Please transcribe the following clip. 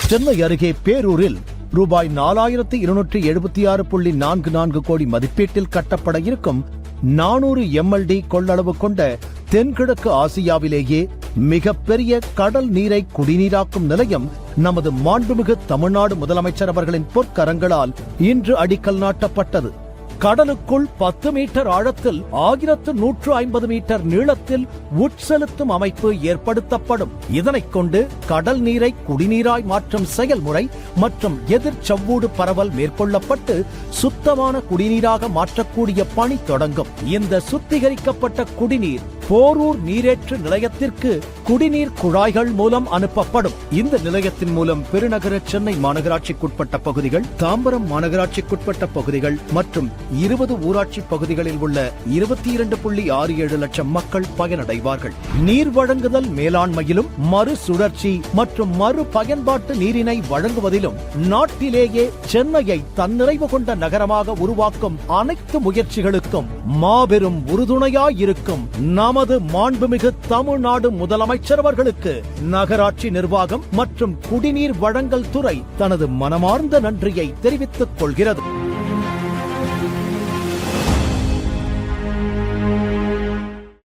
சென்னை அருகே பேரூரில் ரூபாய் 4276.44 கோடி மதிப்பீட்டில் கட்டப்பட இருக்கும் 400 MLD கொள்ளளவு கொண்ட தென்கிழக்கு ஆசியாவிலேயே மிகப்பெரிய கடல் நீரை குடிநீராக்கும் நிலையம் நமது மாண்புமிகு தமிழ்நாடு முதலமைச்சர் அவர்களின் பொற்கரங்களால் இன்று அடிக்கல் நாட்டப்பட்டது. கடலுக்குள் 10 மீட்டர் ஆழத்தில் 1150 மீட்டர் நீளத்தில் உட்செலுத்தும் அமைப்பு ஏற்படுத்தப்படும். இதனைக் கொண்டு கடல் நீரை குடிநீராய் மாற்றும் செயல்முறை மற்றும் எதிர் சவ்வூடு பரவல் மேற்கொள்ளப்பட்டு சுத்தமான குடிநீராக மாற்றக்கூடிய பணி தொடங்கும். இந்த சுத்திகரிக்கப்பட்ட குடிநீர் போரூர் நீரேற்று நிலையத்திற்கு குடிநீர் குழாய்கள் மூலம் அனுப்பப்படும். இந்த நிலையத்தின் மூலம் பெருநகர சென்னை மாநகராட்சிக்குட்பட்ட பகுதிகள், தாம்பரம் மாநகராட்சிக்குட்பட்ட பகுதிகள் மற்றும் 20 ஊராட்சி பகுதிகளில் உள்ள 22.67 லட்சம் மக்கள் பயனடைவார்கள். நீர் வழங்குதல் மேலாண்மையிலும் மறுசுழற்சி மற்றும் மறு பயன்பாட்டு நீரினை வழங்குவதிலும் நாட்டிலேயே சென்னையை தன்னிறைவு கொண்ட நகரமாக உருவாக்கும் அனைத்து முயற்சிகளுக்கும் மாபெரும் உறுதுணையாயிருக்கும் நமது மாண்புமிகு தமிழ்நாடு முதலமைச்சர் அவர்களுக்கு நகராட்சி நிர்வாகம் மற்றும் குடிநீர் வழங்கல் துறை தனது மனமார்ந்த நன்றியை தெரிவித்துக் கொள்கிறது.